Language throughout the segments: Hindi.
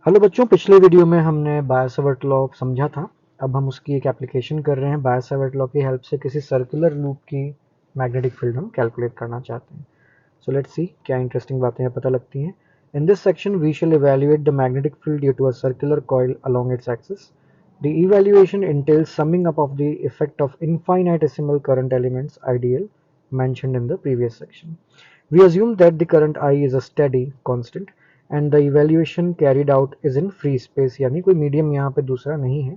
हेलो बच्चों, पिछले वीडियो में हमने बायो-सावर्ट लॉ समझा था। अब हम उसकी एक एप्लीकेशन कर रहे हैं। बायो-सावर्ट लॉ की हेल्प से किसी सर्कुलर लूप की मैग्नेटिक फील्ड हम कैलकुलेट करना चाहते हैं। सो लेट्स सी क्या इंटरेस्टिंग बातें यहाँ पता लगती हैं। In this section we shall evaluate the magnetic field due to a circular coil along its axis. The evaluation entails summing up of the effect of infinitesimal current elements ideal mentioned in the previous section. We assume that the current I is a steady constant and the evaluation carried out is in free space, यानी कोई मीडियम यहाँ पे दूसरा नहीं है।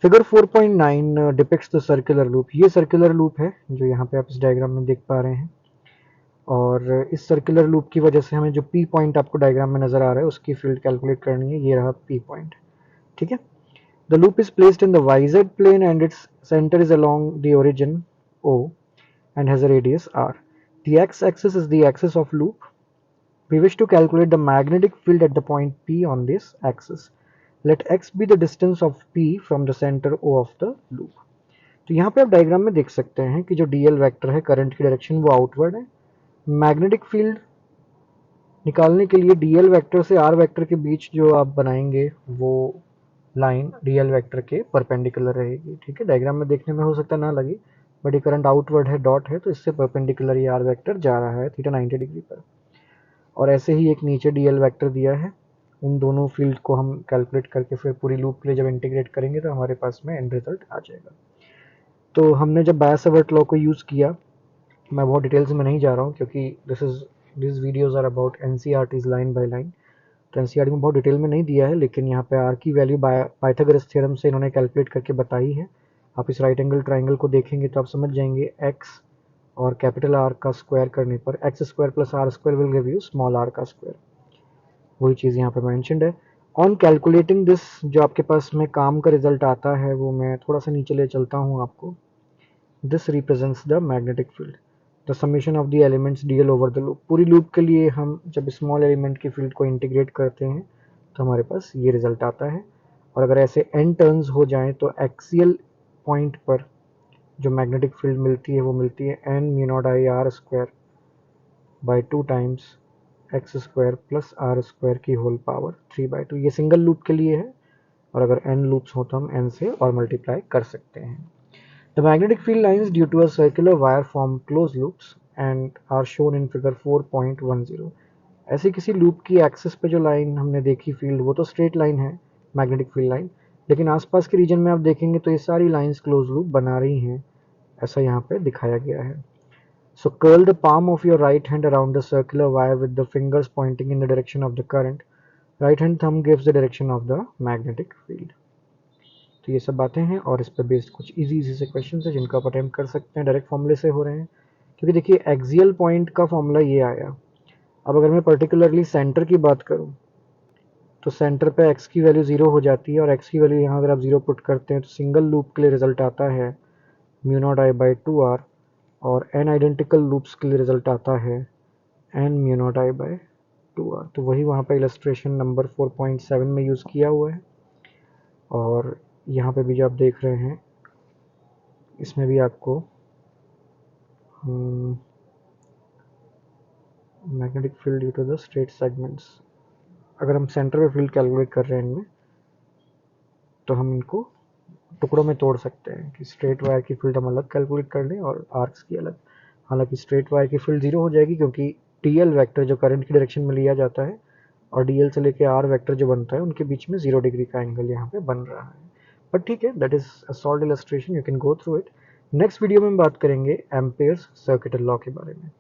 Figure 4.9 depicts the circular loop. ये सर्कुलर लूप है जो यहाँ पे आप इस डायग्राम में देख पा रहे हैं, और इस सर्कुलर लूप की वजह से हमें जो पी पॉइंट आपको डायग्राम में नजर आ रहा है उसकी फील्ड कैलकुलेट करनी है। ये रहा पी पॉइंट, ठीक है। The loop is placed in the Y Z plane and its centre is along the origin O and has a radius r. The x-axis is the axis of loop. We wish to calculate the magnetic field at the point P on this axis. Let x be the distance of P from the center O of the loop. तो यहाँ पे आप डायग्राम में देख सकते हैं कि जो dl वेक्टर है करंट की डायरेक्शन वो आउटवर्ड है। मैग्नेटिक फील्ड निकालने के लिए dl वेक्टर से r वेक्टर के बीच जो आप बनाएंगे वो लाइन dl वेक्टर के परपेंडिकुलर रहेगी, ठीक है। डायग्राम में देखने में हो सकता ना लगे, बट ये करंट आउटवर्ड है, डॉट है, तो इससे परपेंडिकुलर ये r वेक्टर जा रहा है थीटा 90 डिग्री पर। और ऐसे ही एक नीचे dl वेक्टर दिया है। उन दोनों फील्ड को हम कैलकुलेट करके फिर पूरी लूप के लिए जब इंटीग्रेट करेंगे तो हमारे पास में एंड रिजल्ट आ जाएगा। तो हमने जब बायो-सावर्ट लॉ को यूज़ किया, मैं बहुत डिटेल्स में नहीं जा रहा हूँ क्योंकि this videos are about NCERT's line by line. तो एनसीईआरटी में बहुत डिटेल में नहीं दिया है, लेकिन यहाँ पे आर की वैल्यू पाइथागोरस थ्योरम से इन्होंने कैलकुलेट करके बताई है। आप इस राइट एंगल ट्राइंगल को देखेंगे तो आप समझ जाएंगे एक्स और कैपिटल आर का स्क्वायर करने पर X square plus R square will give you small R का स्क्वायर। वही चीज़ यहाँ पे मैंशनड है। ऑन कैलकुलेटिंग दिस जो आपके पास में काम का रिजल्ट आता है वो मैं थोड़ा सा नीचे ले चलता हूँ आपको। This represents the magnetic field, the summation of the elements DL over the loop. पूरी लूप के लिए हम जब स्मॉल एलिमेंट की फील्ड को इंटीग्रेट करते हैं तो हमारे पास ये रिजल्ट आता है। और अगर ऐसे एन टर्न्स हो जाएं तो एक्सियल पॉइंट पर जो मैग्नेटिक फील्ड मिलती है वो मिलती है N mu naught I R square by 2 times X square plus R square की होल पावर 3/2। ये सिंगल लूप के लिए है, और अगर n लूप्स हो तो हम n से और मल्टीप्लाई कर सकते हैं। The magnetic field lines due to a circular wire form closed loops and are shown in figure 4.10. ऐसे किसी लूप की एक्सिस पे जो लाइन हमने देखी फील्ड वो तो स्ट्रेट लाइन है, मैग्नेटिक फील्ड लाइन, लेकिन आसपास के रीजन में आप देखेंगे तो ये सारी लाइंस क्लोज लूप बना रही हैं, ऐसा यहाँ पे दिखाया गया है। So curl the palm of your right hand around the circular wire with the fingers pointing in the direction of the current. Right hand thumb gives the direction of the magnetic field. तो ये सब बातें हैं और इस पर बेस्ड कुछ इजी से क्वेश्चन है जिनको आप अटेम्प्ट कर सकते हैं। डायरेक्ट फॉर्मूले से हो रहे हैं क्योंकि देखिए एक्सियल पॉइंट का फॉर्मूला ये आया। अब अगर मैं पर्टिकुलरली सेंटर की बात करूं तो सेंटर पे x की वैल्यू 0 हो जाती है, और x की वैल्यू यहाँ अगर आप 0 पुट करते हैं तो सिंगल लूप के लिए रिजल्ट आता है mu naught I by 2r, और n आइडेंटिकल लूप्स के लिए रिजल्ट आता है n mu naught I by 2r। तो वही वहाँ पे इलस्ट्रेशन नंबर 4.7 में यूज़ किया हुआ है, और यहाँ पे भी जो आप देख रहे हैं इसमें भी आपको magnetic field due to the straight segments, अगर हम सेंटर पे फील्ड कैलकुलेट कर रहे हैं इनमें तो हम इनको टुकड़ों में तोड़ सकते हैं कि स्ट्रेट वायर की फील्ड हम अलग कैलकुलेट कर लें और आर्क्स की अलग। हालांकि स्ट्रेट वायर की फील्ड 0 हो जाएगी क्योंकि टीएल वेक्टर जो करंट की डायरेक्शन में लिया जाता है और डीएल से लेके आर वेक्टर जो बनता है उनके बीच में 0 डिग्री का एंगल यहाँ पे बन रहा है। बट ठीक है, that is a solved illustration, you can go through it. Next video में हम बात करेंगे एम्पेयर्स सर्किट लॉ के बारे में।